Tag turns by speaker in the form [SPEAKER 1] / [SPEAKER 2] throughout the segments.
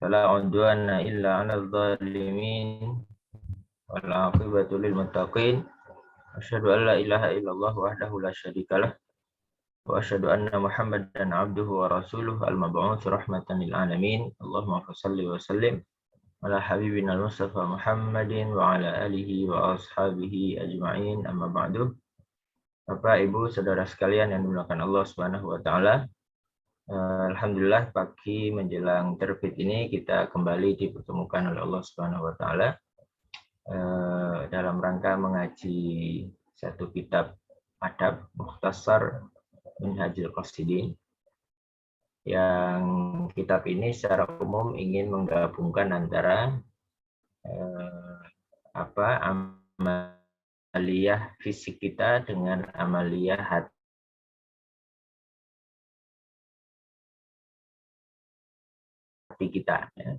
[SPEAKER 1] فلا عدوان إلا على الظالمين والعاقبة للمتقين أشهد أن لا إله إلا الله وحده لا شريك له وأشهد أن محمدا عبده ورسوله المبعوث رحمة للعالمين اللهم صل وسلم على حبيبنا المصطفى محمد وعلى آله وأصحابه أجمعين أما بعد. Bapak, Ibu, saudara sekalian yang dimuliakan Allah Subhanahu wa taala. Alhamdulillah pagi menjelang terbit ini kita kembali dipertemukan oleh Allah Subhanahu wa taala dalam rangka mengaji satu kitab adab Mukhtasar Minhajul Qasidin, yang kitab ini secara umum ingin menggabungkan antara amaliyah fisik kita dengan amaliyah hati kita, ya.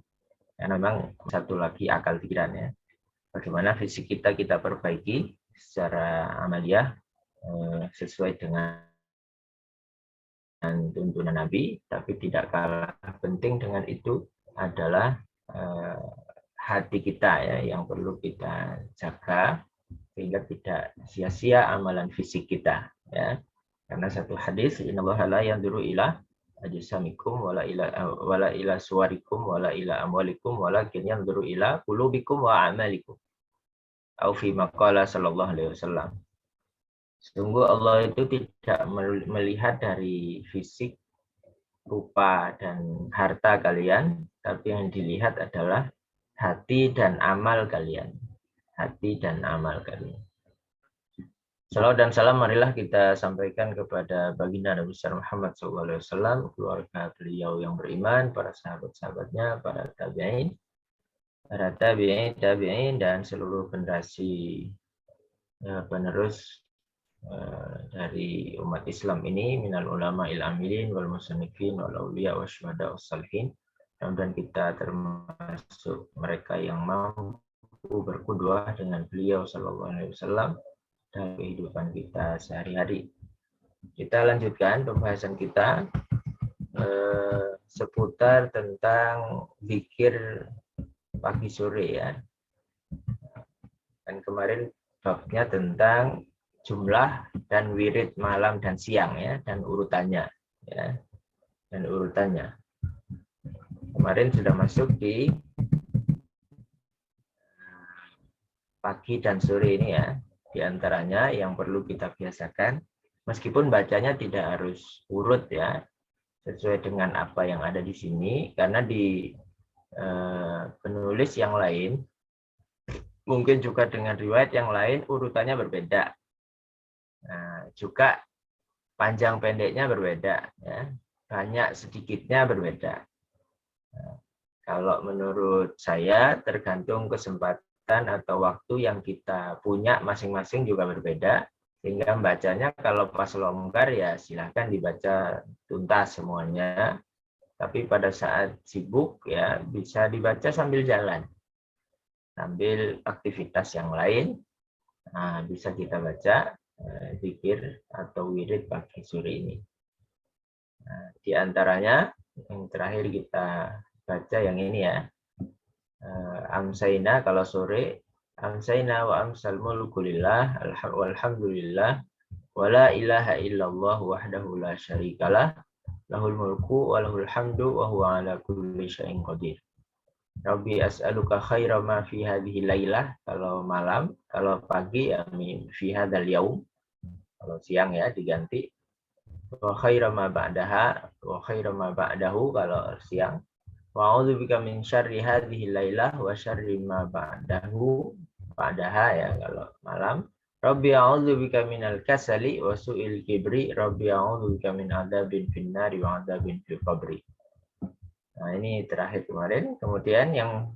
[SPEAKER 1] Karena memang satu lagi akal pikiran, ya. Bagaimana fisik kita perbaiki secara amaliyah sesuai dengan tuntunan Nabi, tapi tidak kalah penting dengan itu adalah hati kita, ya, yang perlu kita jaga sehingga tidak sia-sia amalan fisik kita, ya. Karena satu hadis, innallaha la yanzuru ila ajsamikum wala ila suwarikum wala ila amwalikum walakin yanzuru ila qulubikum wa a'malikum. Au fi maqala sallallahu alaihi wasallam. Sungguh Allah itu tidak melihat dari fisik, rupa dan harta kalian, tapi yang dilihat adalah hati dan amal kalian. Hati dan amal kalian. Salawat dan salam marilah kita sampaikan kepada baginda Nabi besar Muhammad SAW, keluarga beliau yang beriman, para sahabat-sahabatnya, para tabi'in, dan seluruh generasi penerus dari umat Islam ini, minal ulama il amilin wal musannifin wal awliya wa syuhada was salihin. Dan kita termasuk mereka yang mampu berqudwah dengan beliau sallallahu alaihi wasallam dalam kehidupan kita sehari-hari. Kita lanjutkan pembahasan kita seputar tentang zikir pagi sore, ya. Dan kemarin babnya tentang jumlah dan wirid malam dan siang, ya, dan urutannya, ya. Dan urutannya. Kemarin sudah masuk di pagi dan sore ini, ya. Di antaranya yang perlu kita biasakan, meskipun bacanya tidak harus urut, ya, sesuai dengan apa yang ada di sini, karena di penulis yang lain, mungkin juga dengan riwayat yang lain, urutannya berbeda. Nah, juga panjang pendeknya berbeda, ya. Banyak sedikitnya berbeda. Nah, kalau menurut saya tergantung kesempatan atau waktu yang kita punya masing-masing juga berbeda, sehingga membacanya kalau pas longgar ya silahkan dibaca tuntas semuanya, tapi pada saat sibuk ya bisa dibaca sambil jalan, sambil aktivitas yang lain. Nah, bisa kita baca zikir atau wirid pagi sore ini. Nah, di antaranya yang terakhir kita baca yang ini, ya. Amsayna kalau sore, amsayna wa amsal mulku lillah walhamdulillah wa la ilaha illallah wahdahu la syarikalah lahul mulku wa lahul hamdu wa huwa ala kulli syai'in qadir. Rabbi as'aluka khaira ma fi hadhihi lailah kalau malam, kalau pagi ya fi hadzal yaum, kalau siang ya diganti wa khaira ma ba'daha wa khaira ma ba'dahu kalau siang. Wa a'udzubika min syarri hadhihi lailah wa syarri ma ba'dahu ba'daha ya kalau malam. Rabbi a'udzubika minal kasali wa su'il kibri. Rabbi a'udzubika min adzabin finnari wa adzabin fil qabri. Nah, ini terakhir kemarin. Kemudian yang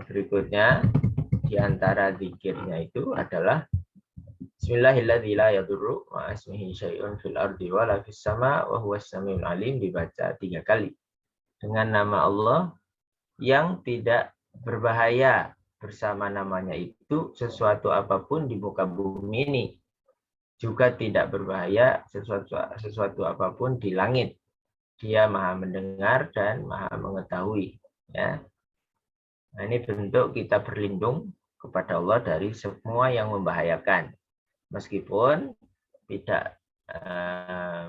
[SPEAKER 1] berikutnya di antara zikirnya itu adalah Bismillahilladzi la yadurru ma ismihi syai'un fil ardi wala fis sama wa huwas samiul alim, dibaca 3 kali. Dengan nama Allah yang tidak berbahaya bersama namanya itu sesuatu apapun di muka bumi ini, juga tidak berbahaya sesuatu apapun di langit. Dia Maha mendengar dan Maha mengetahui. Ya. Nah, ini bentuk kita berlindung kepada Allah dari semua yang membahayakan. Meskipun tidak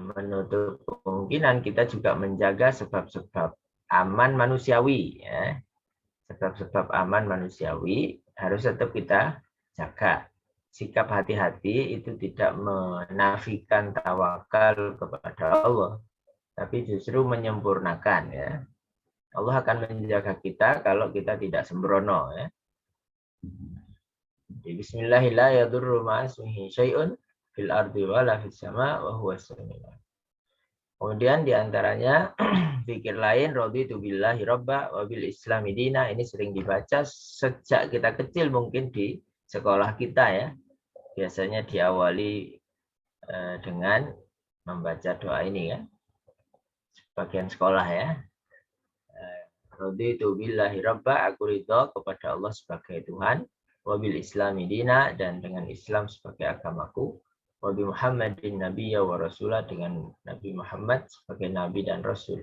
[SPEAKER 1] menutup kemungkinan kita juga menjaga sebab-sebab aman manusiawi. Ya. Sebab-sebab aman manusiawi harus tetap kita jaga. Sikap hati-hati itu tidak menafikan tawakal kepada Allah, tapi justru menyempurnakan. Ya. Allah akan menjaga kita kalau kita tidak sembrono. Ya. Bismillahirrahmanirrahim. Syai'un fil ardi wala fis sama wa huwa samiul. Kemudian diantaranya pikir lain, raditu billahi robba wa bil islami dina. Ini sering dibaca sejak kita kecil mungkin di sekolah kita ya. Biasanya diawali dengan membaca doa ini ya. Sebagian sekolah ya. Raditu billahi robba, aku ridho kepada Allah sebagai Tuhan. Wa bil islami dina, dan dengan Islam sebagai agamaku. Nabi Muhammadin Nabiyya wa Rasulah, dengan Nabi Muhammad sebagai Nabi dan Rasul.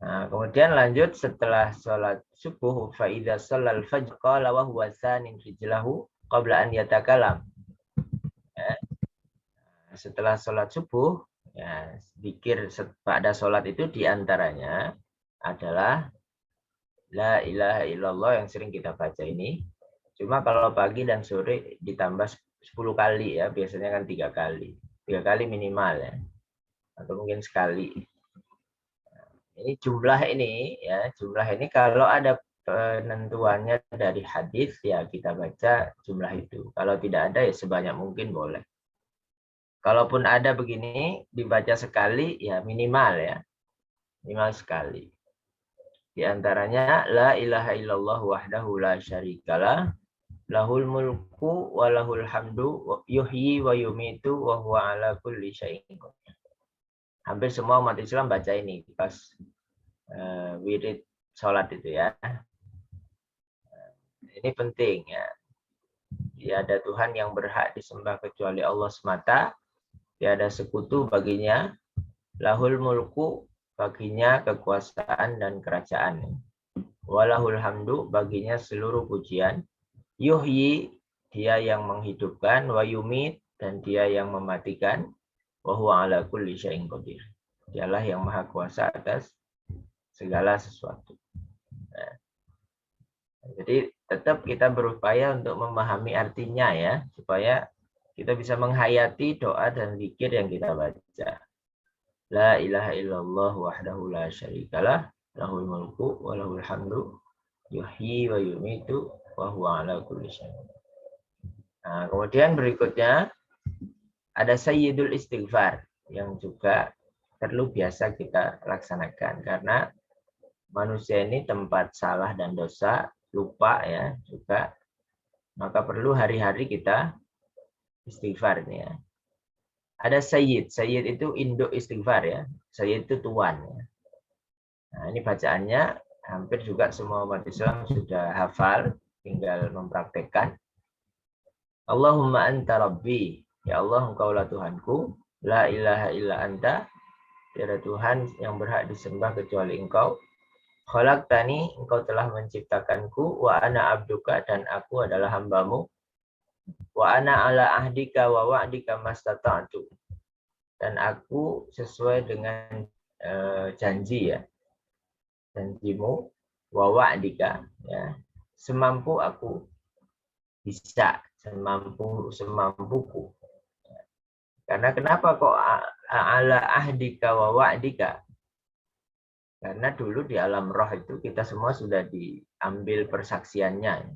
[SPEAKER 1] Nah, kemudian lanjut setelah sholat subuh, fa'idha sholal fajr qala wa huwa sanin rijlahu qabla an yatakalam. Ya. Setelah sholat subuh, ya, zikir pada sholat itu diantaranya adalah la ilaha illallah yang sering kita baca ini. Cuma kalau pagi dan sore ditambah 10 kali ya, biasanya kan 3 kali. 3 kali minimal ya. Atau mungkin sekali. Ini jumlah ini ya, jumlah ini kalau ada penentuannya dari hadis ya kita baca jumlah itu. Kalau tidak ada ya sebanyak mungkin boleh. Kalaupun ada begini dibaca sekali ya minimal ya. Minimal sekali. Di antaranya la ilaha illallah wahdahu la syarikalah. Lahul mulku wa lahul hamdu yuhyi wa yumitu wa huwa ala kulli syai'in qadir. Hampir semua umat Islam baca ini pas wirid sholat itu ya. Ini penting ya. Tiada Tuhan yang berhak disembah kecuali Allah semata. Tiada sekutu baginya. Lahul mulku, baginya kekuasaan dan kerajaan. Walahul hamdu, baginya seluruh pujian. Yuhyi, dia yang menghidupkan, wa yumit, dan dia yang mematikan, wa huwa ala kulli syai'in qadir. Dialah yang maha kuasa atas segala sesuatu. Nah, jadi tetap kita berupaya untuk memahami artinya ya, supaya kita bisa menghayati doa dan zikir yang kita baca. La ilaha illallah wahdahu la syarikalah, lahul mulku wa lahul hamdu, yuhyi wa yumitu, wa huwa ala kulli syai'in. Nah, kemudian berikutnya ada sayyidul istighfar yang juga perlu biasa kita laksanakan karena manusia ini tempat salah dan dosa, lupa ya juga, maka perlu hari-hari kita istighfar ini ya. Ada sayyid, sayyid itu induk istighfar ya, sayyid itu tuan ya. Nah, ini bacaannya hampir juga semua umat Islam sudah hafal, tinggal mempraktekkan. Allahumma anta rabbi, ya Allah engkaulah Tuhanku, la ilaha illa anta, tiada Tuhan yang berhak disembah kecuali engkau. Khalaqtani, engkau telah menciptakanku, wa ana abduka, dan aku adalah hambamu. Wa ana ala ahdika wa wa'dika mastata'tu, dan aku sesuai dengan janji ya, janjimu, wa wa'dika ya, semampu aku bisa, semampuku. Karena kenapa kok ala ahdika wa wa'dika? Karena dulu di alam roh itu kita semua sudah diambil persaksiannya.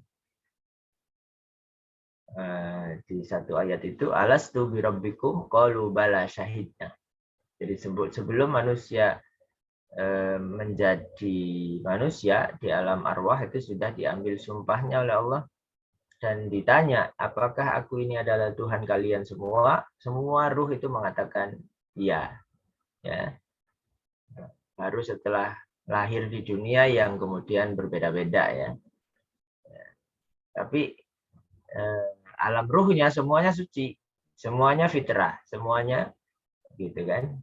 [SPEAKER 1] Di satu ayat itu alastu bi rabbikum qalu bala syahidna. Jadi sebelum manusia menjadi manusia di alam arwah itu sudah diambil sumpahnya oleh Allah. Dan ditanya, apakah aku ini adalah Tuhan kalian semua? Semua ruh itu mengatakan iya. Ya. Baru setelah lahir di dunia yang kemudian berbeda-beda ya. Tapi alam ruhnya semuanya suci. Semuanya fitrah, semuanya gitu kan,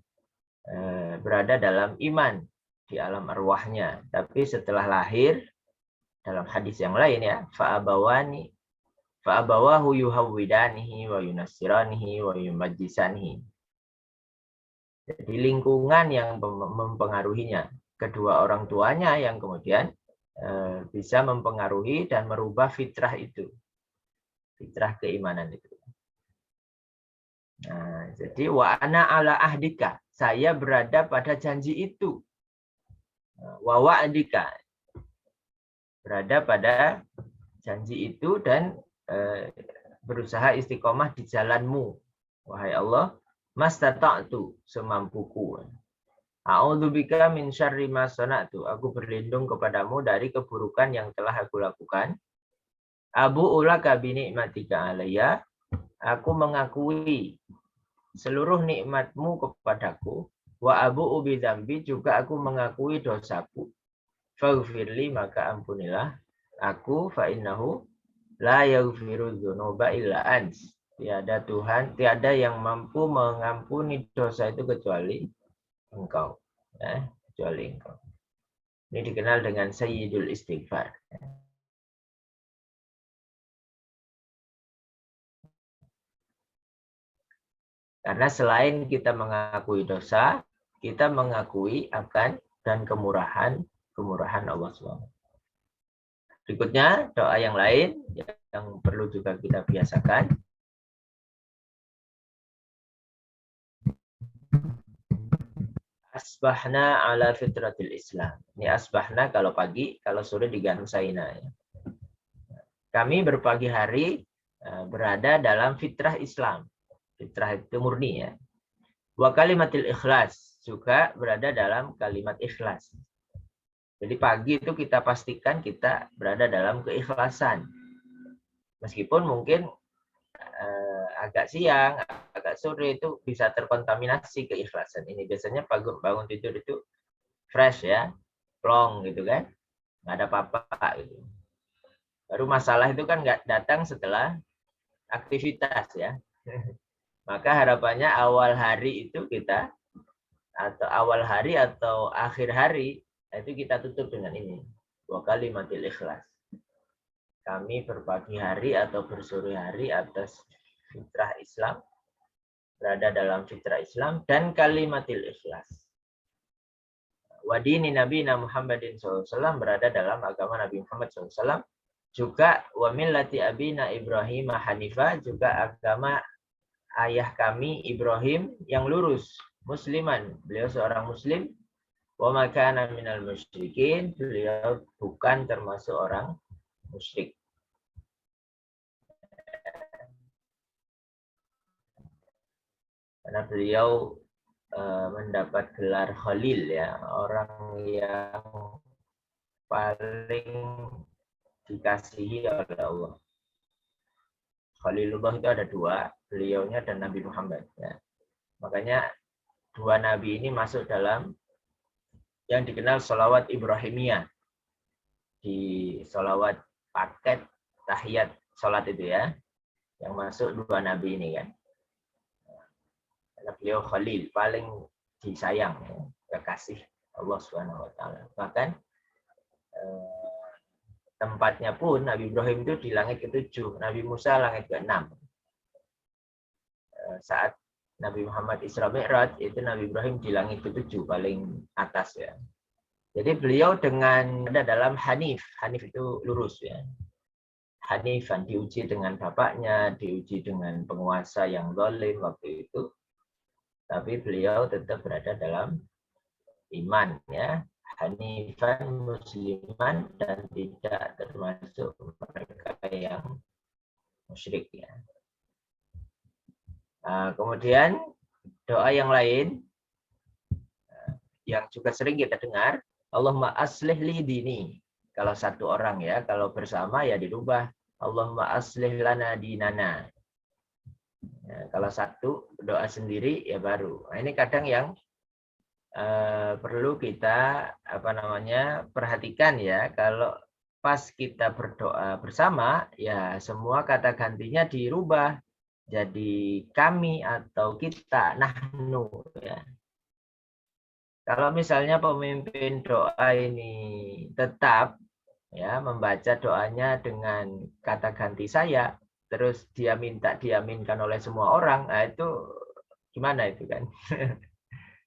[SPEAKER 1] berada dalam iman di alam arwahnya. Tapi setelah lahir, dalam hadis yang lain ya, fa'abawahu yuhawwidanihi wa yunassiranihi wa yumajjisanihi. Jadi lingkungan yang mempengaruhinya, kedua orang tuanya yang kemudian bisa mempengaruhi dan merubah fitrah itu, fitrah keimanan itu. Nah, jadi wa ana ala ahdika, saya berada pada janji itu. Wa wa'dika, berada pada janji itu dan berusaha istiqomah di jalanmu, wahai Allah, mastata'tu, semampuku. A'udzubika min syarri ma sana'tu, aku berlindung kepadamu dari keburukan yang telah aku lakukan. Abu'u laka bi ni'matika alayya, aku mengakui seluruh nikmatmu kepadaku. Wa abu'u bi dzambi, juga aku mengakui dosaku. Faghfirli, maka ampunilah aku, fa innahu la yaghfiru dzunuba illa ants. Tiada Tuhan, tiada yang mampu mengampuni dosa itu kecuali Engkau. Ya, kecuali Engkau. Ini dikenal dengan Sayyidul Istighfar. Karena selain kita mengakui dosa, kita mengakui akan dan kemurahan Allah SWT. Berikutnya, doa yang lain yang perlu juga kita biasakan. Asbahna ala fitratil Islam. Ini asbahna kalau pagi, kalau sore diganti saina. Kami berpagi hari berada dalam fitrah Islam. Fitrah itu murni ya. Wa kalimatil ikhlas, juga berada dalam kalimat ikhlas. Jadi pagi itu kita pastikan kita berada dalam keikhlasan. Meskipun mungkin agak siang, agak sore itu bisa terkontaminasi keikhlasan. Ini biasanya bangun tidur itu fresh ya, plong gitu kan, nggak ada apa-apa gitu. Baru masalah itu kan nggak datang setelah aktivitas ya. Maka harapannya awal hari itu kita, atau awal hari atau akhir hari, itu kita tutup dengan ini. Wa kalimatil ikhlas. Kami berpagi hari atau bersore hari atas fitrah Islam, berada dalam fitrah Islam dan kalimatil ikhlas. Wadini Nabi Muhammadin SAW, berada dalam agama Nabi Muhammad SAW. Juga wa millati abina Ibrahim Hanifah, juga agama ayah kami Ibrahim yang lurus, musliman, beliau seorang muslim. Wa makana minal musyrikin, beliau bukan termasuk orang musyrik. Karena beliau mendapat gelar Khalil ya, orang yang paling dikasihi oleh Allah. Khalilullah itu ada dua, beliaunya dan Nabi Muhammad. Ya. Makanya dua nabi ini masuk dalam yang dikenal sholawat Ibrahimiyah. Di sholawat paket tahiyat sholat itu ya, yang masuk dua nabi ini kan. Karena beliau Khalil, paling disayang, kekasih Allah Subhanahu wa taala. Bahkan tempatnya pun Nabi Ibrahim itu di langit ke-7, Nabi Musa langit ke-6. Saat Nabi Muhammad Isra Mi'raj, itu Nabi Ibrahim di langit ke-7, paling atas ya. Jadi beliau dengan ada dalam Hanif. Hanif itu lurus ya. Hanifan, diuji dengan bapaknya, diuji dengan penguasa yang zalim waktu itu. Tapi beliau tetap berada dalam iman ya. Hanifan musliman dan tidak termasuk mereka yang musyrik ya. Nah, kemudian doa yang lain yang juga sering kita dengar, Allahumma aslih li dini. Kalau satu orang ya, kalau bersama ya dirubah Allahumma aslih lana dinana. Ya, kalau satu doa sendiri ya baru. Nah, ini kadang yang perlu kita perhatikan ya. Kalau pas kita berdoa bersama ya semua kata gantinya dirubah. jadi kami atau kita, nahnu ya. Kalau misalnya pemimpin doa ini tetap ya membaca doanya dengan kata ganti saya, terus dia minta diaminkan oleh semua orang, nah itu gimana itu kan?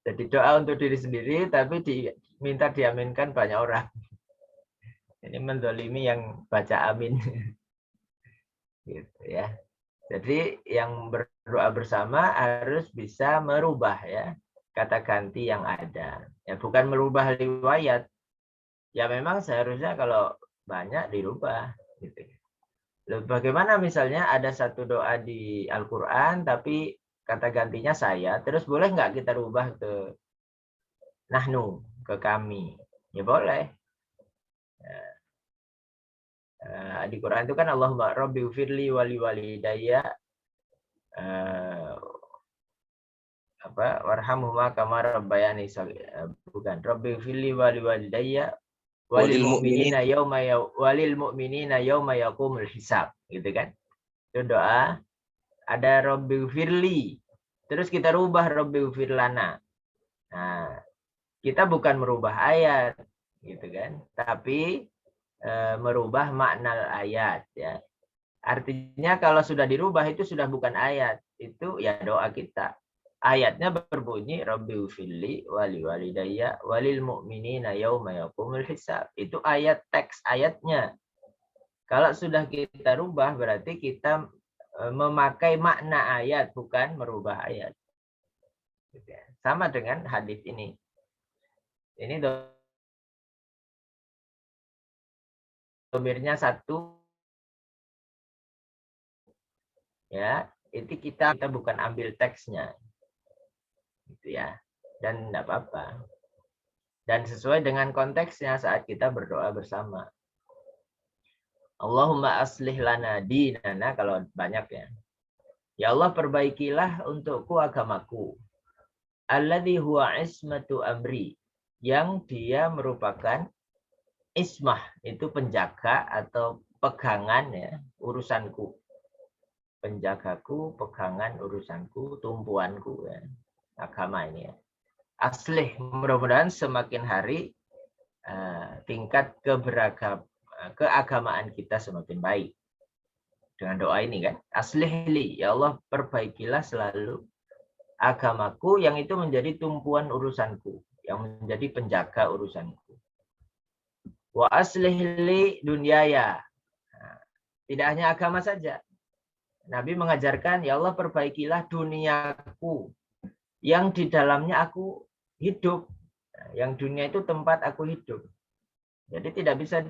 [SPEAKER 1] Jadi doa untuk diri sendiri tapi diminta diaminkan banyak orang. Ini mendolimi yang baca amin. Gitu ya. Jadi yang berdoa bersama harus bisa merubah ya kata ganti yang ada. Ya bukan merubah riwayat. Ya memang seharusnya kalau banyak dirubah gitu. Loh, bagaimana misalnya ada satu doa di Al-Qur'an tapi kata gantinya saya, terus boleh nggak kita rubah ke nahnu, ke kami? Ya boleh. Di Quran itu kan Allahumma rabbi firli wali walidayya warhamhuma kama rabbayani bukan rabbi firli wali walidayya walil
[SPEAKER 2] Walil mu'minin.
[SPEAKER 1] mu'minina yauma yaqumul hisab, gitu kan. Itu doa ada rabbi firli, terus kita rubah rabbi firlana. Nah, kita bukan merubah ayat gitu kan, tapi merubah makna ayat ya. Artinya kalau sudah dirubah itu sudah bukan ayat, itu ya doa kita. Ayatnya berbunyi Rabbi ufilli wali walidayya walil mu'minina yauma yaqumul hisab. Itu ayat, teks ayatnya. Kalau sudah kita rubah berarti kita memakai makna ayat bukan merubah ayat. Sama dengan hadis ini. Ini domirnya satu ya, itu kita bukan ambil teksnya. Gitu ya. Dan enggak apa-apa. Dan sesuai dengan konteksnya saat kita berdoa bersama. Allahumma aslih lana dinana, kalau banyak ya. Ya Allah, perbaikilah untukku agamaku. Alladzi huwa ismatu amri, yang dia merupakan ismah, itu penjaga atau pegangan ya, urusanku. Penjagaku, pegangan urusanku, tumpuanku ya. Agama ini ya. Aslih, mudah-mudahan semakin hari tingkat keagamaan kita semakin baik. Dengan doa ini kan, aslihli, ya Allah perbaikilah selalu agamaku yang itu menjadi tumpuan urusanku, yang menjadi penjaga urusanku. Wa aslihli dunyaya. Nah, tidak hanya agama saja. Nabi mengajarkan, ya Allah perbaikilah duniaku, yang di dalamnya aku hidup. Yang dunia itu tempat aku hidup. Jadi tidak bisa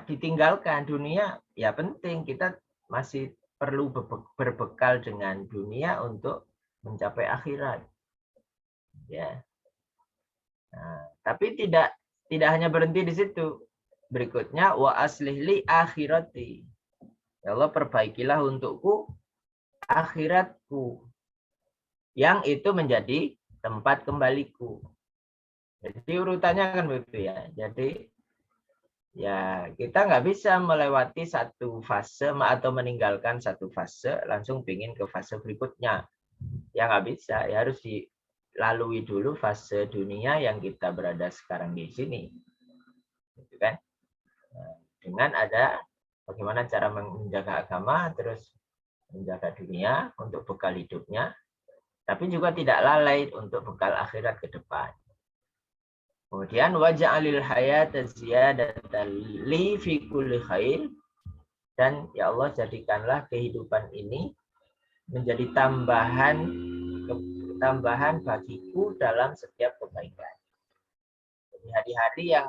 [SPEAKER 1] ditinggalkan. Dunia ya penting, kita masih perlu berbekal dengan dunia untuk mencapai akhirat. Ya. Nah, tapi tidak hanya berhenti di situ. Berikutnya wa aslihli akhirati. Ya Allah perbaikilah untukku akhiratku, yang itu menjadi tempat kembaliku. Jadi urutannya kan begitu ya. Jadi ya kita nggak bisa melewati satu fase atau meninggalkan satu fase langsung pingin ke fase berikutnya. Ya nggak bisa. Ya harus dilalui dulu fase dunia yang kita berada sekarang di sini. Gitu kan? Dengan ada bagaimana cara menjaga agama, terus menjaga dunia untuk bekal hidupnya, tapi juga tidak lalai untuk bekal akhirat ke depan. Kemudian waja'alil hayata ziyadatan li fi kulli khair, dan ya Allah jadikanlah kehidupan ini menjadi tambahan bagiku dalam setiap kebaikan. Jadi hari-hari yang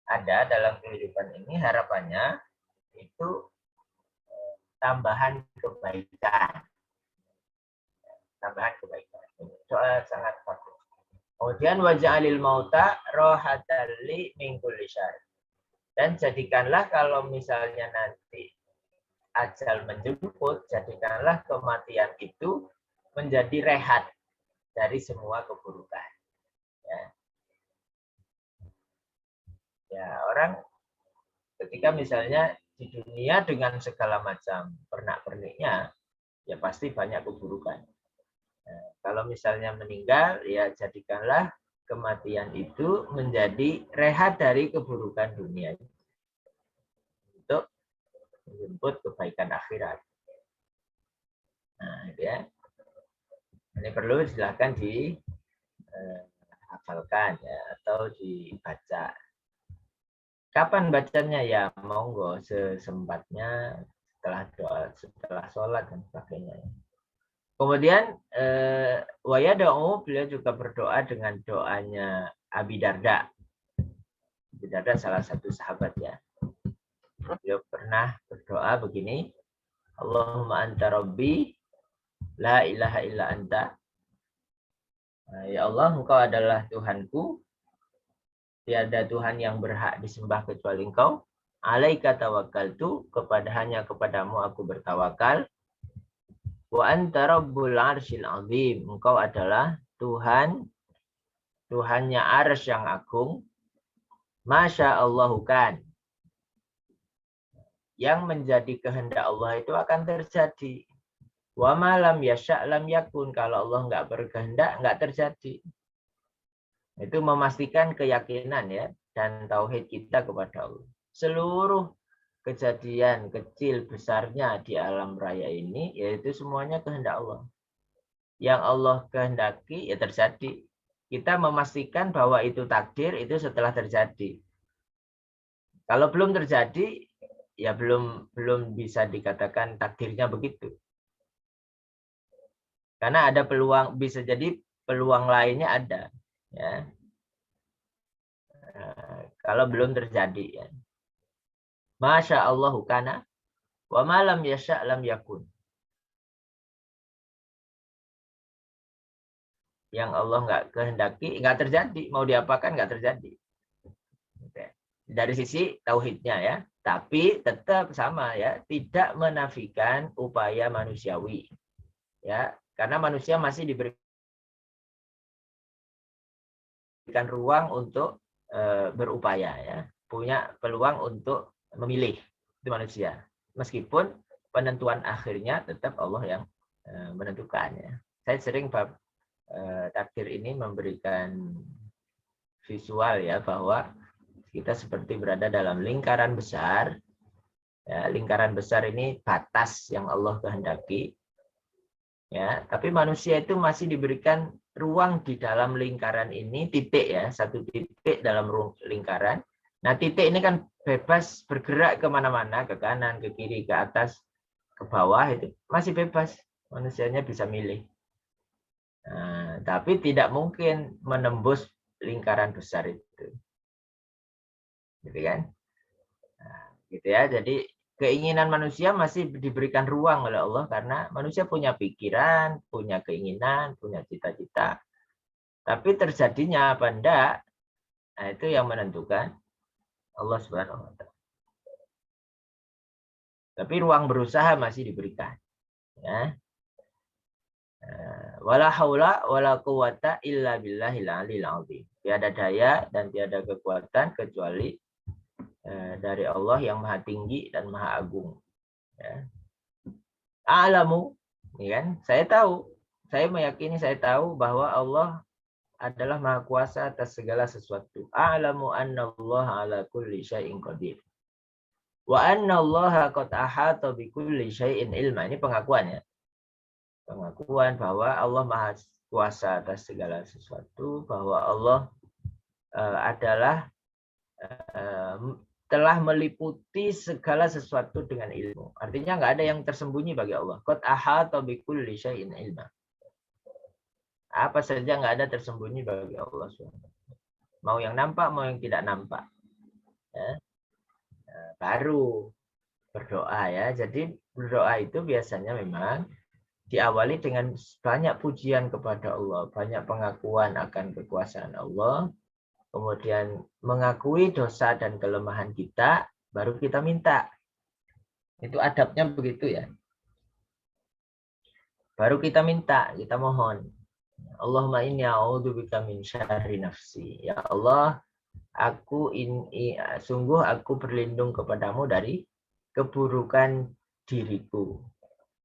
[SPEAKER 1] ada dalam kehidupan ini harapannya itu tambahan kebaikan. Tambahan kebaikan. Doa sangat bagus. Kemudian waja'alil mauta rohatan li min kulli syarr. Dan jadikanlah kalau misalnya nanti ajal menjemput, jadikanlah kematian itu menjadi rehat dari semua keburukan. Ya, ya orang ketika misalnya di dunia dengan segala macam pernak-perniknya, ya pasti banyak keburukan. Nah, kalau misalnya meninggal, ya jadikanlah kematian itu menjadi rehat dari keburukan dunia untuk menjemput kebaikan akhirat. Nah, ya. Ini perlu silahkan dihafalkan ya, atau dibaca. Kapan bacanya? Ya monggo sesempatnya, setelah doa, setelah sholat dan sebagainya. Kemudian wayada'u, beliau juga berdoa dengan doanya Abi Darda. Abi Darda salah satu sahabat ya. Beliau pernah berdoa begini, Allahumma anta rabbi la ilaha illa anta. Ya Allah, engkau adalah Tuhanku, tiada Tuhan yang berhak disembah kecuali Engkau. Alaika tawakkaltu, hanya kepadamu aku bertawakal. Wa anta rabbul arsyil azim, engkau adalah Tuhannya arsy yang agung. Masya Allahu kan, yang menjadi kehendak Allah itu akan terjadi. Wa malam yasha' lam yakun, kalau Allah enggak berkehendak enggak terjadi. Itu memastikan keyakinan ya dan tauhid kita kepada Allah. Seluruh kejadian kecil besarnya di alam raya ini yaitu semuanya kehendak Allah. Yang Allah kehendaki ya terjadi. Kita memastikan bahwa itu takdir itu setelah terjadi. Kalau belum terjadi ya belum bisa dikatakan takdirnya begitu. Karena ada peluang, bisa jadi peluang lainnya ada ya. Kalau belum terjadi ya. Masya Allahu kana wa malam yasha' lam yakun. Yang Allah nggak kehendaki nggak terjadi, mau diapakan nggak terjadi. Dari sisi tauhidnya ya, tapi tetap sama ya, tidak menafikan upaya manusiawi ya, karena manusia masih diberikan ruang untuk berupaya ya, punya peluang untuk memilih, itu manusia. Meskipun penentuan akhirnya tetap Allah yang menentukan ya. Saya sering takdir ini memberikan visual ya, bahwa kita seperti berada dalam lingkaran besar. Ya, lingkaran besar ini batas yang Allah kehendaki. Ya, tapi manusia itu masih diberikan ruang di dalam lingkaran ini, titik ya, satu titik dalam lingkaran. Nah, titik ini kan bebas bergerak kemana-mana, ke kanan, ke kiri, ke atas, ke bawah, itu masih bebas. Manusianya bisa milih. Nah, tapi tidak mungkin menembus lingkaran besar itu. Gitu kan? Nah, gitu ya. Jadi keinginan manusia masih diberikan ruang oleh Allah karena manusia punya pikiran, punya keinginan, punya cita-cita. Tapi terjadinya apa enggak? Nah, itu yang menentukan Allah Subhanahu wa taala. Tapi ruang berusaha masih diberikan. Ya. Wala haula wala quwata illa billahil aliyil azim. Tiada daya dan tiada kekuatan kecuali dari Allah yang maha tinggi dan maha agung. Ya. A'lamu, ya kan? Saya meyakini, saya tahu bahwa Allah adalah maha kuasa atas segala sesuatu. A'lamu anna Allah ala kulli syai'in qadir. Wa anna Allah qad ahata bi kulli syai'in ilma. Ini pengakuannya. Pengakuan bahwa Allah maha kuasa atas segala sesuatu, bahwa Allah adalah telah meliputi segala sesuatu dengan ilmu. Artinya nggak ada yang tersembunyi bagi Allah. Qad ahata bi kulli syai'in ilma. Apa saja nggak ada tersembunyi bagi Allah. Mau yang nampak, mau yang tidak nampak. Ya. Baru berdoa ya. Jadi berdoa itu biasanya memang diawali dengan banyak pujian kepada Allah, banyak pengakuan akan kekuasaan Allah, kemudian mengakui dosa dan kelemahan kita, baru kita minta. Itu adabnya begitu ya. Baru kita minta, kita mohon. Allahumma inni a'udzubika min syarri nafsi. Ya Allah, sungguh aku berlindung kepadamu dari keburukan diriku.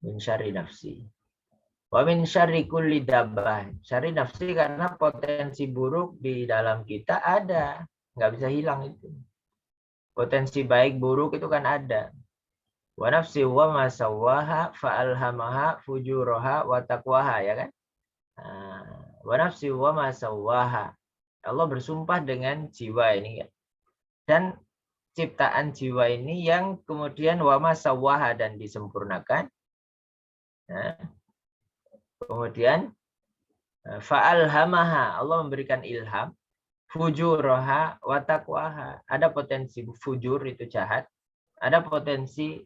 [SPEAKER 1] Min syarri nafsi. Wa min syarri kulli dabbah. Syarri nafsi karena potensi buruk di dalam kita ada. Nggak bisa hilang itu. Potensi baik buruk itu kan ada. Wa nafsi wa ma sawwaha fa'alhamaha fujuraha wa taqwaha, ya kan? Wa nafsi wa ma sawwaha. Allah bersumpah dengan jiwa ini, ya. Dan ciptaan jiwa ini yang kemudian wa ma sawwaha dan disempurnakan. Nah, kemudian fa'alhamaha, Allah memberikan ilham, fujuraha wa taqwaha. Ada potensi fujur itu jahat, ada potensi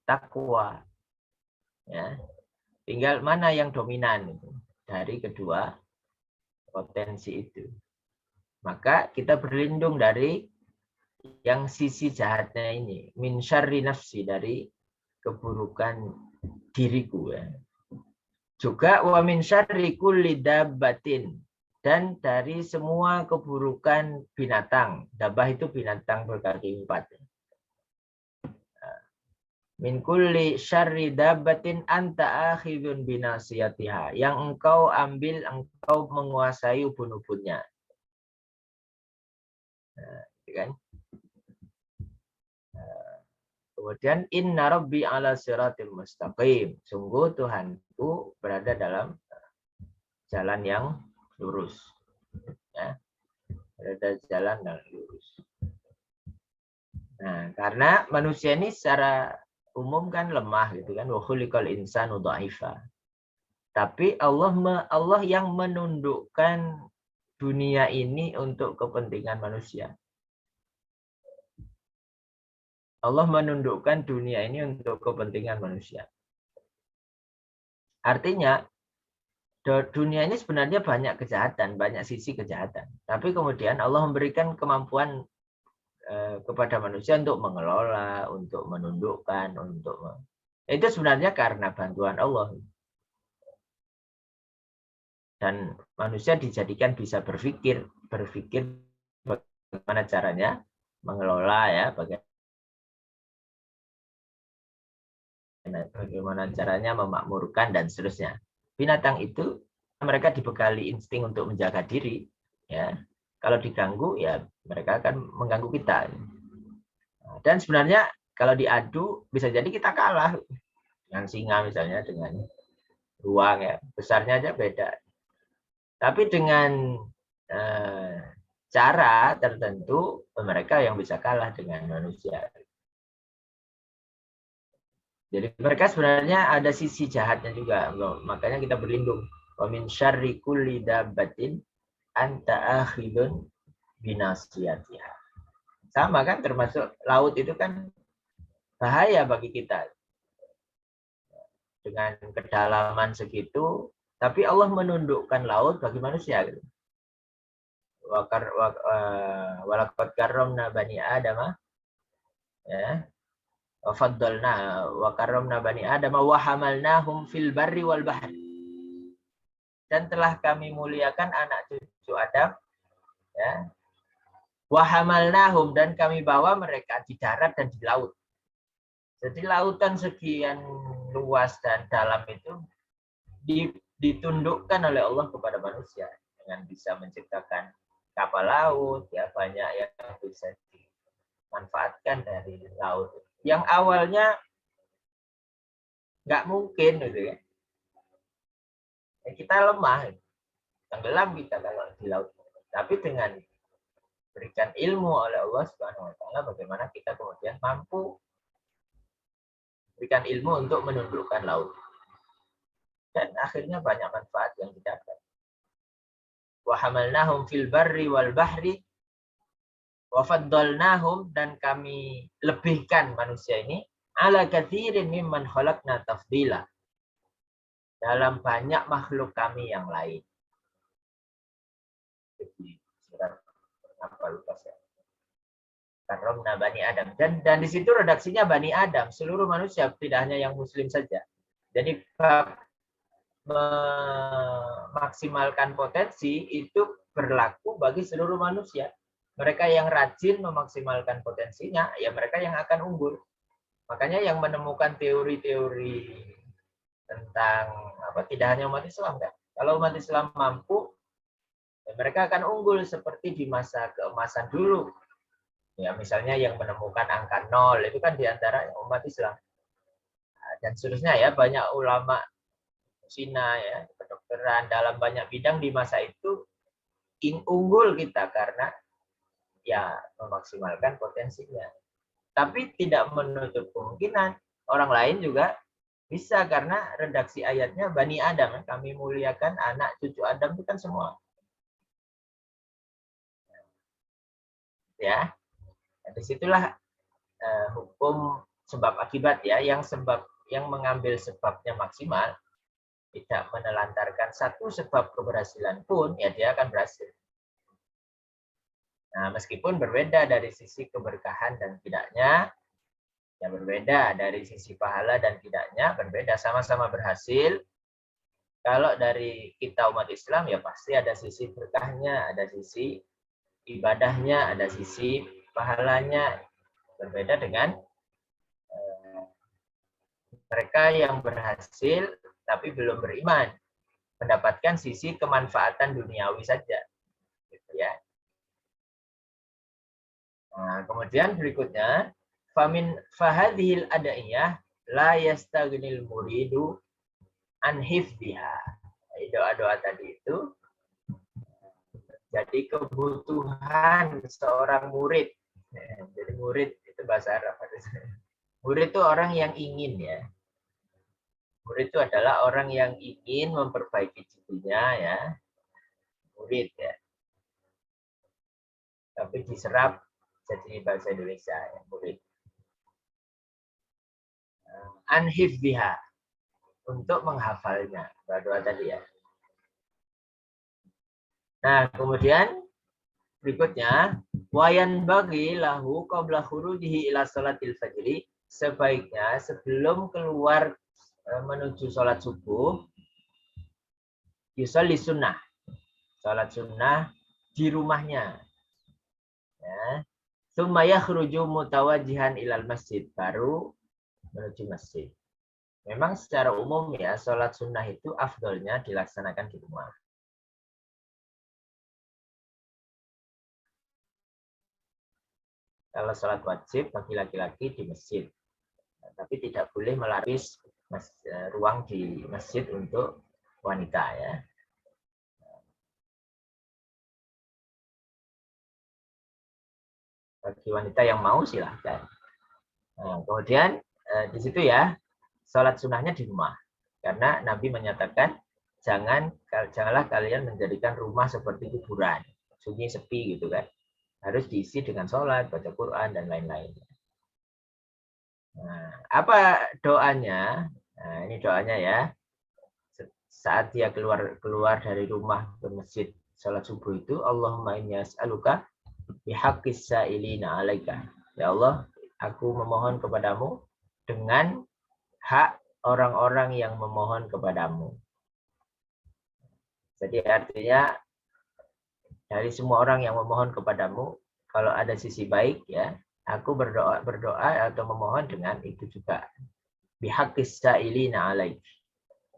[SPEAKER 1] takwa. Ya. Tinggal mana yang dominan itu dari kedua potensi itu. Maka kita berlindung dari yang sisi jahatnya ini, min syarri nafsi, dari keburukan diriku, ya. Juga wa min syarri kulli dabbatin, dan dari semua keburukan binatang. Dabbah itu binatang berkaki 4. Min kulli syarri dabbatin anta akhidun binasiyatiha, yang engkau ambil, engkau menguasai ubun-ubunnya. Nah, kan? Kemudian inna rabbi ala siratil mustaqim, sungguh Tuhanku berada dalam jalan yang lurus, ya. Berada jalan yang lurus. Nah, karena manusia ini secara umum kan lemah gitu kan, wa khuliqal insanu dha'ifa. Tapi Allah yang menundukkan dunia ini untuk kepentingan manusia. Allah menundukkan dunia ini untuk kepentingan manusia. Artinya, dunia ini sebenarnya banyak kejahatan, banyak sisi kejahatan. Tapi kemudian Allah memberikan kemampuan kepada manusia untuk mengelola, untuk menundukkan, itu sebenarnya karena bantuan Allah. Dan manusia dijadikan bisa berpikir bagaimana caranya mengelola, ya, bagaimana caranya memakmurkan dan seterusnya. Binatang itu mereka dibekali insting untuk menjaga diri, ya. Kalau diganggu, ya mereka akan mengganggu kita. Dan sebenarnya kalau diadu bisa jadi kita kalah dengan singa misalnya, dengan beruang, ya, besarnya aja beda. Tapi dengan cara tertentu mereka yang bisa kalah dengan manusia. Jadi mereka sebenarnya ada sisi jahatnya juga. Makanya kita berlindung. Wa min syarri kulli dabbatin anta akhidun binasiyatiha. Sama kan, termasuk laut itu kan bahaya bagi kita. Dengan kedalaman segitu, tapi Allah menundukkan laut bagi manusia. Walaqad karramna bani Adam, ya. Faddalna wa karramna bani Adam wa hamalnahum fil barri wal bahri. Dan telah kami muliakan anak cucu Adam, ya. Wa hamalnahum, dan kami bawa mereka di darat dan di laut. Jadi lautan sekian luas dan dalam itu ditundukkan oleh Allah kepada manusia dengan bisa menciptakan kapal laut, ya, banyak yang bisa dimanfaatkan dari laut. Yang awalnya nggak mungkin gitu, ya. Kita lemah, tenggelam kita kalau di laut. Tapi dengan berikan ilmu oleh Allah Subhanahu wa taala, bagaimana kita kemudian mampu berikan ilmu untuk menundukkan laut. Dan akhirnya banyak manfaat yang didapat. Wa hamalnahum fil barri wal bahri wa faddalnahum, dan kami lebihkan manusia ini ala katsirin mimman khalaqna tafdila, dalam banyak makhluk kami yang lain. Jadi surat apa lupa saya. Karomna Bani Adam, dan di situ redaksinya Bani Adam, seluruh manusia, tidak hanya yang Muslim saja. Jadi memaksimalkan potensi itu berlaku bagi seluruh manusia. Mereka yang rajin memaksimalkan potensinya, ya mereka yang akan unggul. Makanya yang menemukan teori-teori tentang apa, tidak hanya umat Islam kan. Kalau umat Islam mampu, ya mereka akan unggul seperti di masa keemasan dulu. Ya misalnya yang menemukan angka 0 itu kan diantara umat Islam. Nah, dan seterusnya ya, banyak ulama Cina ya, kedokteran dalam banyak bidang di masa itu unggul kita karena ya memaksimalkan potensinya. Tapi tidak menutup kemungkinan orang lain juga bisa, karena redaksi ayatnya Bani Adam, kami muliakan anak cucu Adam itu kan semua. Ya, disitulah hukum sebab akibat ya, yang mengambil sebabnya maksimal, tidak menelantarkan satu sebab keberhasilan pun, ya dia akan berhasil. Nah, meskipun berbeda dari sisi keberkahan dan tidaknya, ya berbeda dari sisi pahala dan tidaknya, berbeda, sama-sama berhasil. Kalau dari kita umat Islam ya pasti ada sisi berkahnya, ada sisi ibadahnya, ada sisi pahalanya. Berbeda dengan mereka yang berhasil tapi belum beriman, mendapatkan sisi kemanfaatan duniawi saja, gitu ya. Nah, kemudian berikutnya, famin fahadhil adaiyah la yastaghnil muridu an hifdhiha. Doa-doa tadi itu jadi kebutuhan seorang murid. Jadi murid itu bahasa Arab. Murid itu orang yang ingin ya. Murid itu adalah orang yang ingin memperbaiki dirinya ya. Murid ya. Tapi diserap jadi bahasa Indonesia ya, murid. Anhifdhiha, untuk menghafalnya. Doa tadi ya. Nah, kemudian berikutnya, wayan bagi lahu qabla khurujihi ila salatil fajri, sebaiknya sebelum keluar menuju sholat subuh, yusolli sunnah, sholat sunnah di rumahnya. Ya. Tsumma yakhruju mutawajihan ilal masjid, baru menuju masjid. Memang secara umum ya, sholat sunnah itu afdolnya dilaksanakan di rumah. Kalau sholat wajib bagi laki-laki di masjid, tapi tidak boleh melapis ruang di masjid untuk wanita ya. Bagi wanita yang mau silahkan. Nah, kemudian di situ ya, sholat sunnahnya di rumah, karena Nabi menyatakan janganlah kalian menjadikan rumah seperti kuburan, sunyi sepi gitu kan. Harus diisi dengan sholat, baca Quran, dan lain-lain. Nah, apa doanya? Nah, ini doanya ya. Saat dia keluar dari rumah ke masjid sholat subuh itu, Allahumma inni as'aluka bihaqqis sa'ilina alaika. Ya Allah, aku memohon kepadamu dengan hak orang-orang yang memohon kepadamu. Jadi artinya dari semua orang yang memohon kepadamu, kalau ada sisi baik ya, aku berdoa atau memohon dengan itu juga. Bihaqqis sa'ilina alaik.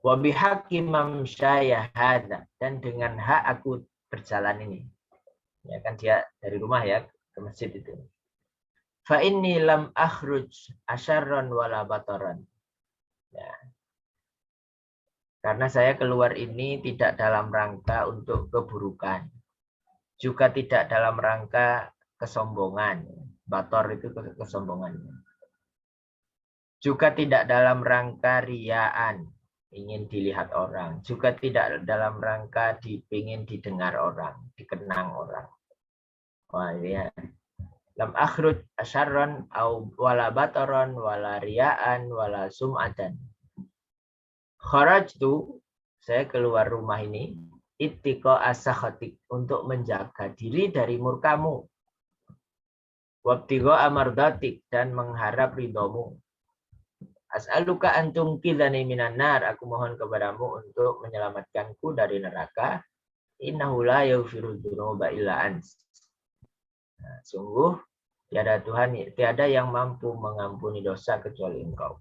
[SPEAKER 1] Wa bihaqqi mamsyaya hadza, dan dengan hak aku berjalan ini. Ya kan dia dari rumah ya ke masjid itu. Fa inni lam akhruj asyarran wala bataran. Ya. Karena saya keluar ini tidak dalam rangka untuk keburukan. Juga tidak dalam rangka kesombongan. Bator itu kesombongan. Juga tidak dalam rangka riaan, ingin dilihat orang. Juga tidak dalam rangka ingin didengar orang, dikenang orang. Wah, ya. Lam akhruj asyarran au wala bataran wala riaan wala sum'atan. Kharajtu, saya keluar rumah ini, ittiqa asakhatik, untuk menjaga diri dari murkamu. Wabtiqa amardatik, dan mengharap ridhomu. As'aluka antum kidhani minan nar, aku mohon kepadamu untuk menyelamatkanku dari neraka. Innahu la yaghfiru dzunuba illa ants. Nah, sungguh tiada yang mampu mengampuni dosa kecuali Engkau.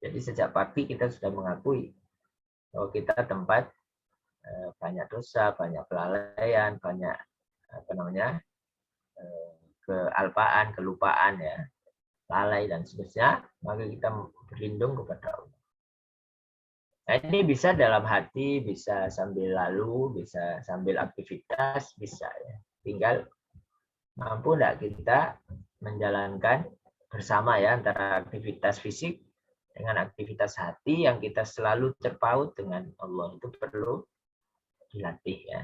[SPEAKER 1] Jadi sejak pagi kita sudah mengakui bahwa kita tempat banyak dosa, banyak kelalaian, banyak kealpaan, kelupaan ya, lalai dan seterusnya, maka kita berlindung kepada Allah. Nah, ini bisa dalam hati, bisa sambil lalu, bisa sambil aktivitas, bisa ya. Tinggal mampu enggak kita menjalankan bersama ya antara aktivitas fisik dengan aktivitas hati yang kita selalu terpaut dengan Allah, itu perlu dilatih ya.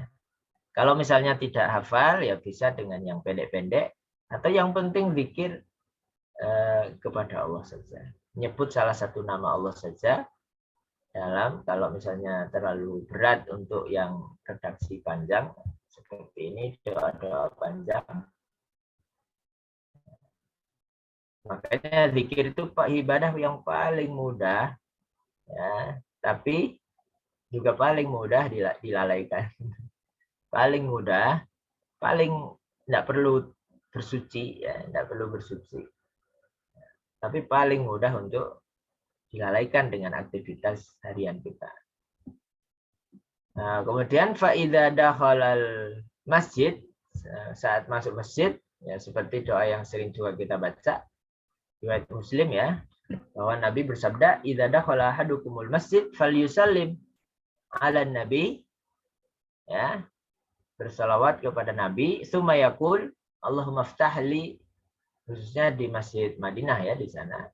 [SPEAKER 1] Kalau misalnya tidak hafal ya bisa dengan yang pendek-pendek atau yang penting zikir kepada Allah saja. Menyebut salah satu nama Allah saja dalam, kalau misalnya terlalu berat untuk yang redaksi panjang seperti ini, doa-doa panjang. Makanya zikir itu ibadah yang paling mudah ya, tapi juga paling mudah dilalaikan. Paling mudah, paling tidak perlu bersuci ya, tidak perlu bersuci. Tapi paling mudah untuk dilalaikan dengan aktivitas harian kita. Nah, kemudian faida dakhalal masjid, saat masuk masjid ya, seperti doa yang sering juga kita baca riwayat Muslim ya, bahwa Nabi bersabda idza dakhala ahadukumul masjid falyusallim ala nabi ya, bersalawat kepada Nabi, summa yaqul Allahumma ftahli, khususnya di Masjid Madinah ya, di sana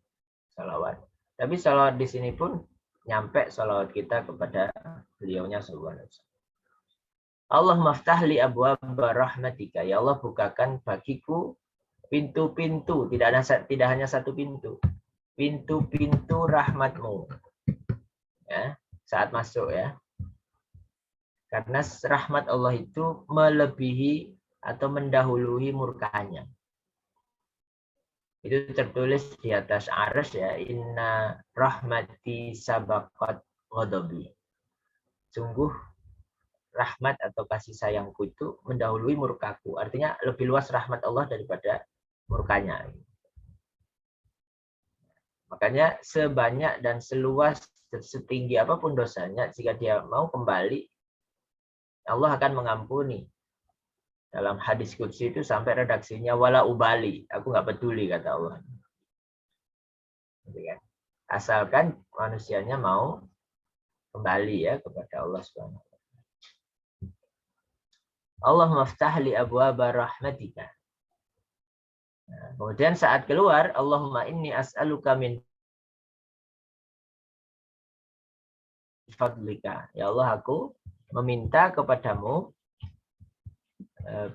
[SPEAKER 1] salawat. Tapi salawat di sini pun nyampe salawat kita kepada beliaunya sallallahu alaihi wasallam. Allahumma ftahli abwaaba rahmatika, ya Allah bukakan bagiku pintu-pintu, tidak hanya satu pintu, pintu-pintu rahmatmu ya, saat masuk ya. Karena rahmat Allah itu melebihi atau mendahului murkanya. Itu tertulis di atas arsy ya, inna rahmati sabaqat ghadabi. Sungguh rahmat atau kasih sayangku itu mendahului murkaku. Artinya lebih luas rahmat Allah daripada murkanya. Makanya sebanyak dan seluas, setinggi apapun dosanya, jika dia mau kembali, Allah akan mengampuni. Dalam hadis qudsi itu sampai redaksinya wala ubali, aku nggak peduli kata Allah. Asalkan manusianya mau kembali ya kepada Allah Subhanahu wa taala. Allahumma ftahli abwaaba rahmatika. Nah, kemudian saat keluar, Allahumma inni as'aluka min fadlika. Ya Allah, aku meminta kepadamu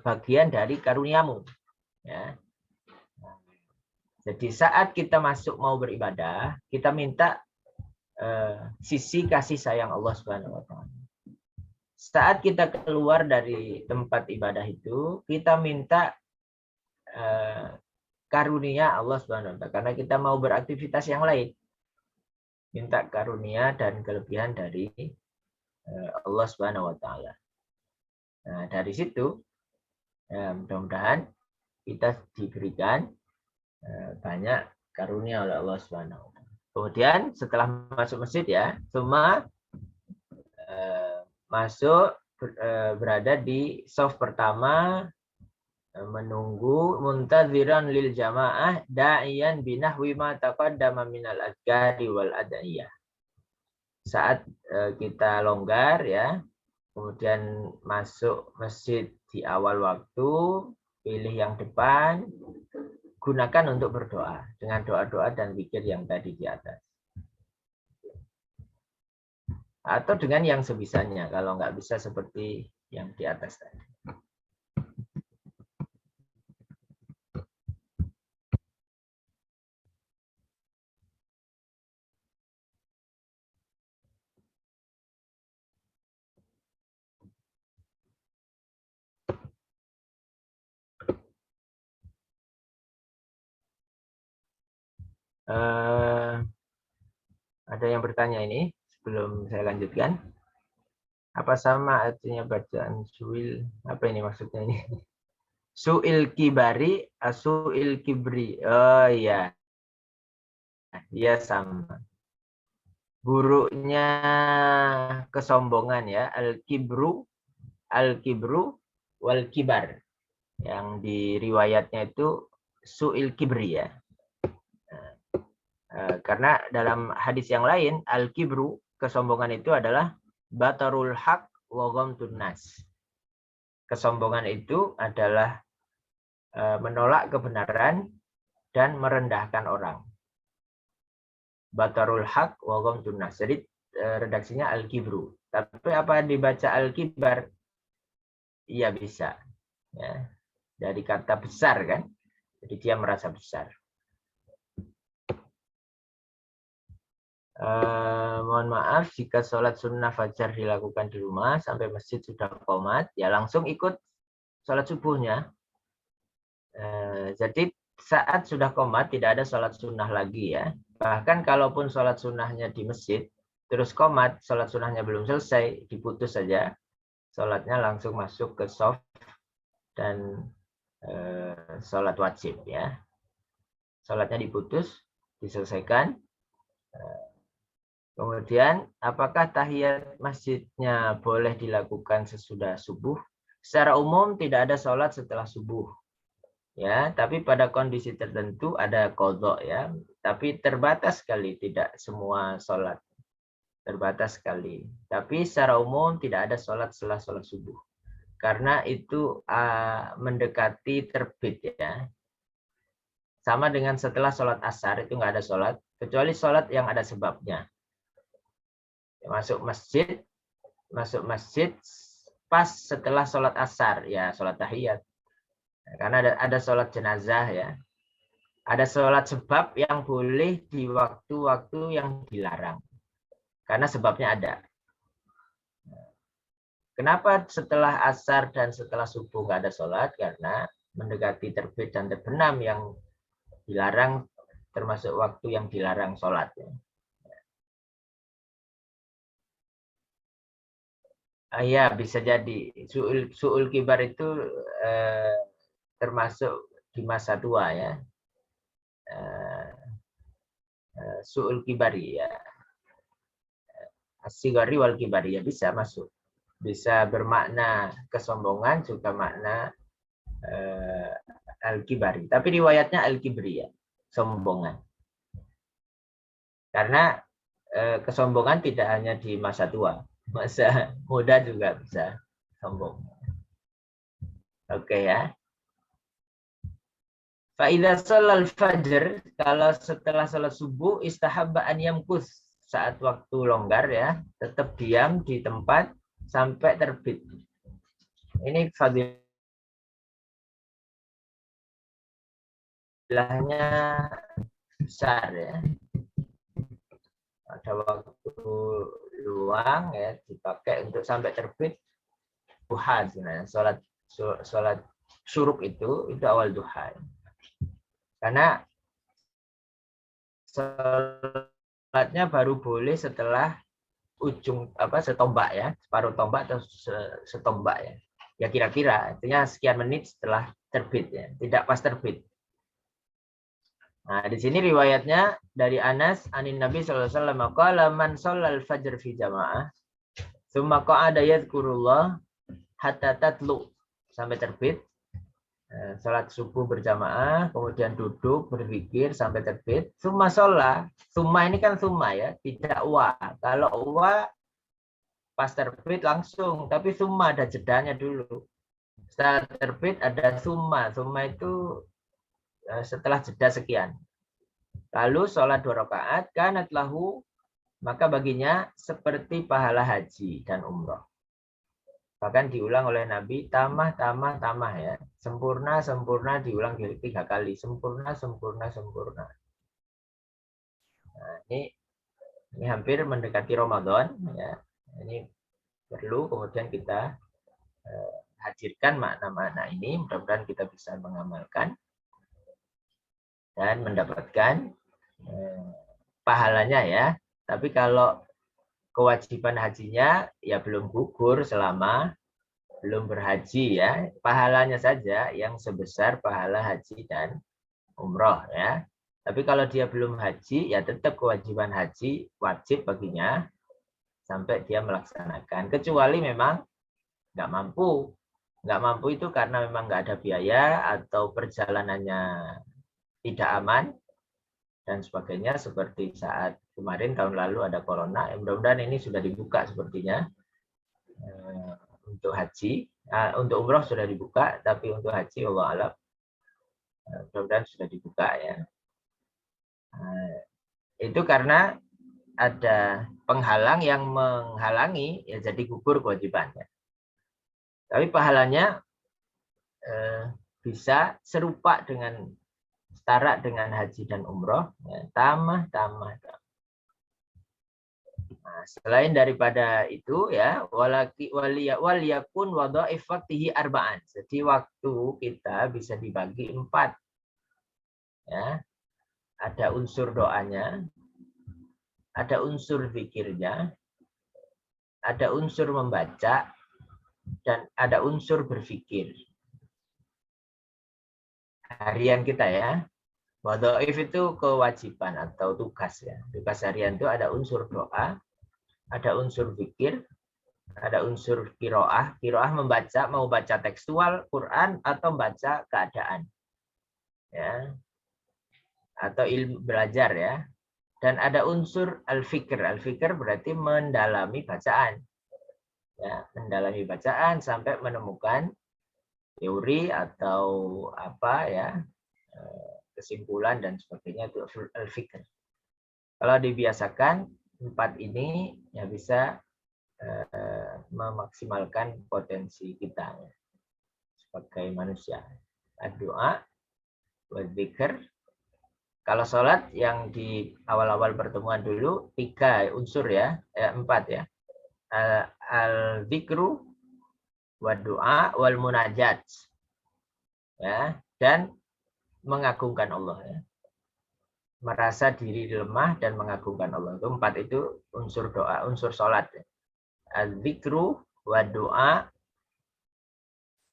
[SPEAKER 1] bagian dari karuniamu. Ya. Jadi saat kita masuk mau beribadah, kita minta sisi kasih sayang Allah Subhanahu wa taala. Saat kita keluar dari tempat ibadah itu, kita minta karunia Allah Subhanahu wa taala karena kita mau beraktivitas yang lain. Minta karunia dan kelebihan dari Allah Subhanahu wa taala. Nah, dari situ mudah-mudahan kita diberikan banyak karunia oleh Allah Subhanahu wa taala. Kemudian setelah masuk masjid ya, semua masuk berada di shaf pertama, menunggu muntaziran lil jamaah da'iyan binahwi ma taqaddama minal adhkari wal ad'iyah. Saat kita longgar ya, kemudian masuk masjid di awal waktu, pilih yang depan, gunakan untuk berdoa dengan doa-doa dan zikir yang tadi di atas. Atau dengan yang sebisanya kalau nggak bisa seperti yang di atas tadi. Ada yang bertanya ini sebelum saya lanjutkan. Apa sama artinya bacaan suil? Apa ini maksudnya ini? Suil kibari, asuil kibri. Oh iya. Iya sama. buruknya kesombongan ya, al-kibru wal kibar. Yang di riwayatnya itu su'il kibri ya. Karena dalam hadis yang lain al-kibru, kesombongan itu adalah batarul haq wa ghamtun nas. Kesombongan itu adalah menolak kebenaran dan merendahkan orang. Batarul haq wa ghamtun nas. Jadi redaksinya al-kibru. Tapi apa dibaca al-kibar? Iya bisa. Ya. Dari kata besar kan. Jadi dia merasa besar. Mohon maaf jika sholat sunnah fajar dilakukan di rumah sampai masjid sudah qomat, ya langsung ikut sholat subuhnya. Jadi saat sudah qomat tidak ada sholat sunnah lagi ya. Bahkan kalaupun sholat sunnahnya di masjid, terus qomat, sholat sunnahnya belum selesai, diputus saja, sholatnya langsung masuk ke shaf dan sholat wajib ya. Sholatnya diputus, diselesaikan. Kemudian, apakah tahiyat masjidnya boleh dilakukan sesudah subuh? Secara umum tidak ada sholat setelah subuh, ya. Tapi pada kondisi tertentu ada qadha ya. Tapi terbatas sekali, tidak semua sholat, terbatas sekali. Tapi secara umum tidak ada sholat setelah sholat subuh, karena itu mendekati terbit ya. Sama dengan setelah sholat asar itu nggak ada sholat, kecuali sholat yang ada sebabnya. Masuk masjid pas setelah sholat asar ya sholat tahiyat, karena ada sholat jenazah ya, ada sholat sebab yang boleh di waktu-waktu yang dilarang karena sebabnya ada. Kenapa setelah asar dan setelah subuh nggak ada sholat? Karena mendekati terbit dan terbenam yang dilarang, termasuk waktu yang dilarang sholat ya. Ya bisa jadi su'ul kibar itu termasuk di masa tua ya. Su'ul kibari ya. As-sigari wal kibari ya bisa masuk. Bisa bermakna kesombongan juga makna al-kibari. Tapi riwayatnya al-kibri ya, sombongan. Karena kesombongan tidak hanya di masa tua. Masa muda juga bisa sombong. Oke ya. Fa'idha sholal fajr, kalau setelah sholat subuh, istahabba an yamkus, saat waktu longgar ya, tetap diam di tempat sampai terbit. Ini fadilahnya besar ya. Ada waktu luang ya dipakai untuk sampai terbit duha sebenarnya. Sholat syuruk itu awal duha. Karena sholatnya baru boleh setelah ujung setombak ya, separuh tombak atau setombak ya. Ya kira-kira artinya sekian menit setelah terbit ya, tidak pas terbit. Nah, di sini riwayatnya dari Anas anin Nabi sallallahu alaihi wasallam qala man shallal fajr fi jamaah tsumma qa'ada yadhkurullah hatta tatlu, sampai terbit. Salat subuh berjamaah, kemudian duduk berzikir sampai terbit. Summa sholat, summa ini kan summa ya, tidak wa. Kalau wa pas terbit langsung, tapi summa ada jedanya dulu. Setelah terbit ada summa itu setelah jeda sekian. Lalu sholat 2 rakaat, kanat lahu, maka baginya seperti pahala haji dan umroh. Bahkan diulang oleh Nabi, tamah ya. Sempurna diulang 3 kali. Sempurna. Nah, ini hampir mendekati Ramadan ya. Ini perlu kemudian kita hadirkan makna-makna ini, mudah-mudahan kita bisa mengamalkan dan mendapatkan pahalanya ya. Tapi kalau kewajiban hajinya ya belum gugur selama belum berhaji ya. Pahalanya saja yang sebesar pahala haji dan umroh ya. Tapi kalau dia belum haji, ya tetap kewajiban haji wajib baginya sampai dia melaksanakan. Kecuali memang nggak mampu. Nggak mampu itu karena memang nggak ada biaya atau perjalanannya tidak aman dan sebagainya, seperti saat kemarin tahun lalu ada corona. Mudah-mudahan ini sudah dibuka sepertinya untuk haji. Untuk umroh sudah dibuka, tapi untuk haji Allah alam mudah-mudahan sudah dibuka ya. Itu karena ada penghalang yang menghalangi, ya jadi gugur kewajibannya. Tapi pahalanya bisa serupa dengan setara dengan haji dan umroh, ya, tamah. Nah, selain daripada itu ya, waliyakun wadhaif waqtihi arba'an. Jadi waktu kita bisa dibagi 4. Ya. Ada unsur doanya, ada unsur zikirnya, ada unsur membaca, dan ada unsur berpikir. Harian kita ya. Wadhaif itu kewajiban atau tugas ya. Tugas harian itu ada unsur doa, ada unsur zikir, ada unsur qiraah. Qiraah membaca, mau baca tekstual Quran atau baca keadaan. Ya. Atau ilmu belajar ya. Dan ada unsur al-fikr. Al-fikr berarti mendalami bacaan. Ya, mendalami bacaan sampai menemukan teori atau apa ya, kesimpulan dan sebagainya, itu al-fikr. Kalau dibiasakan 4 ini ya bisa memaksimalkan potensi kita ya, sebagai manusia. Doa, dzikir. Kalau sholat yang di awal-awal pertemuan dulu 3 unsur ya, 4 ya. Al-dzikru wa doa wal munajat. Ya, dan mengagungkan Allah ya. Merasa diri lemah dan mengagungkan Allah. Itu 4 itu unsur doa, unsur sholat. Ya. Al-dzikru wa doa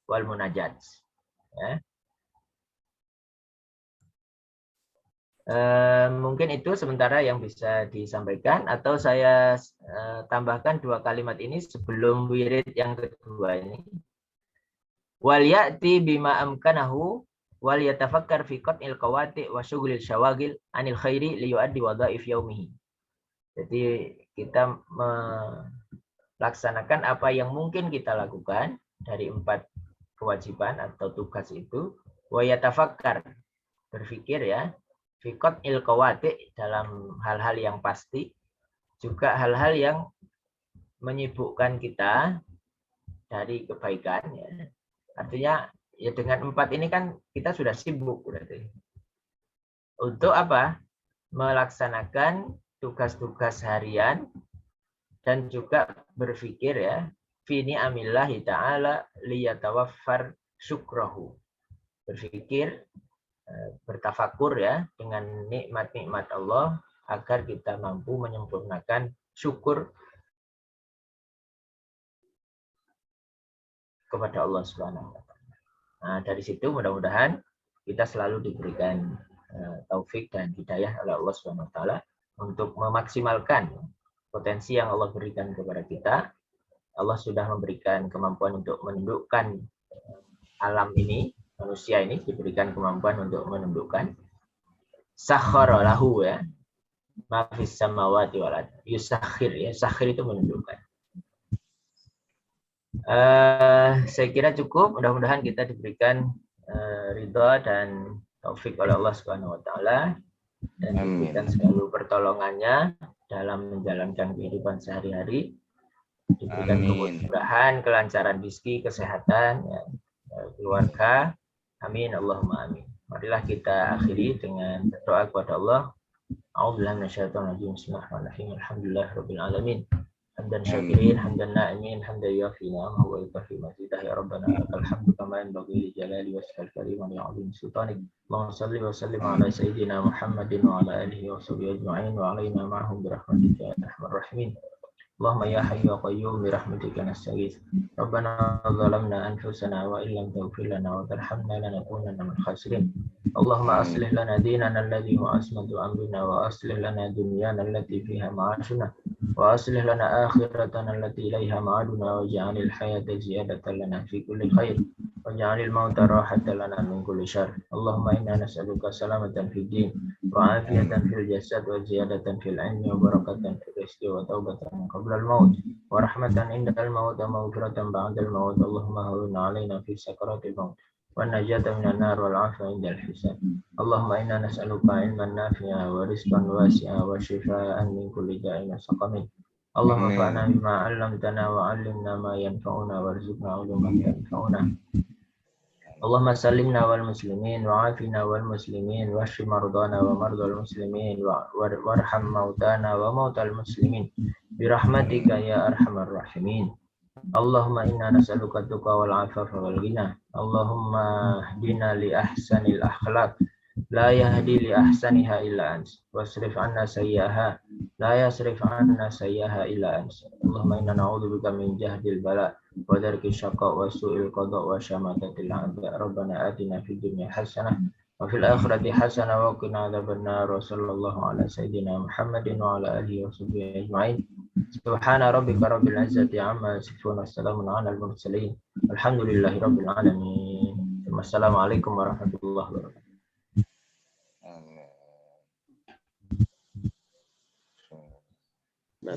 [SPEAKER 1] wal munajat. Ya. Mungkin itu sementara yang bisa disampaikan, atau saya tambahkan 2 kalimat ini sebelum wirid yang kedua ini. Wal ya'ti bima amkanahu wal yatafakkar fi qat'il qawati wa syughlil syawagil anil khairi li yu'addi wadhaif yaumihi. Jadi kita melaksanakan apa yang mungkin kita lakukan dari 4 kewajiban atau tugas itu. Wa yatafakkar, berpikir ya, fikot ilkawati, dalam hal-hal yang pasti, juga hal-hal yang menyibukkan kita dari kebaikan ya. Artinya ya dengan 4 ini kan kita sudah sibuk berarti. Untuk apa? Melaksanakan tugas-tugas harian dan juga berpikir ya, fi ni'amillahi ta'ala liyatawaffar syukrahu. Berpikir, bertafakur ya dengan nikmat-nikmat Allah agar kita mampu menyempurnakan syukur kepada Allah Subhanahu wa taala. Nah, dari situ mudah-mudahan kita selalu diberikan taufik dan hidayah oleh Allah Subhanahu wa taala untuk memaksimalkan potensi yang Allah berikan kepada kita. Allah sudah memberikan kemampuan untuk menundukkan alam ini. Manusia ini diberikan kemampuan untuk menundukkan. Sakhara lahu ya, ma fis samawati wal ardh. Yusakhir ya, sakhir itu menundukkan. Saya kira cukup. Mudah-mudahan kita diberikan ridha dan taufik oleh Allah Subhanahu wa taala dan diberikan selalu pertolongannya dalam menjalankan kehidupan sehari-hari. Diberikan kemudahan, kelancaran rezeki, kesehatan, ya, keluarga. Amin, Allahumma amin. Marilah kita akhiri dengan berdoa kepada Allah. A'udzubillahi minasyaitonir rajim. Bismillahirrahmanirrahim. Alhamdulillahirabbil alamin. Hamdan syakirin, hamdan na'imin, hamdan yafi ni'amahu wa yukafi mazidah ya rabbana lakal hamdu kama yanbaghi li jalali wajhikal karim wa li'azimi sultanik. Allahumma shalli wa sallim ala sayyidina Muhammadin wa ala alihi wa sahbihi ajma'in wa alaina ma'ahum bi rahmatika ya arhamar rahimin. Allahumma ya hayyu ya qayyum bi rahmatika nastaghits. Rabbana zalamna anfusana wa illam taghfir lana wa tarhamna lanakunanna minal khasirin. اللهم أصلح لنا ديننا الذي هو عصمة أمرنا وأصلح لنا دنيانا التي فيها معاشنا وأصلح لنا آخرتنا التي إليها معادنا واجعل الحياة زيادة لنا في كل خير واجعل الموت راحة لنا من كل شر اللهم إنا نسألك سلامة في الدين وعافية في الجسد وزيادة في العلم وبركة في الرزق وتوبة قبل الموت ورحمة عند الموت ومغفرة بعد الموت اللهم هون علينا في سكرات الموت والنجاة من النار والعافية عند الحساب اللهم إنا نسألك علما نافعا ورزقا واسعا وشفاء من كل داء وسقم اللهم انفعنا بما علمتنا وعلمنا ما ينفعنا وارزقنا علوما ينفعنا اللهم سلمنا والمسلمين وعافنا والمسلمين واشف مرضانا ومرضى المسلمين وارحم موتانا وموتى المسلمين برحمتك يا أرحم الراحمين اللهم إنا نسألك التقى والعفاف والغنى اللهم اهدنا لأحسن الأخلاق لا يهدي لأحسنها إلا أنت واصرف عنا سيئها لا يصرف عنا سيئها إلا أنت اللهم إنا نعوذ بك من جهد البلاء ودرك الشقاء وسوء القضاء وشماتة الأعداء ربنا آتنا في الدنيا حسنة وفي الآخرة حسنة وقنا عذاب النار وصلى الله على سيدنا محمد وعلى آله وصحبه أجمعين سبحان ربك رب العزة عما يصفون والسلام على المرسلين الحمد لله رب العالمين السلام عليكم ورحمة الله وبركاته.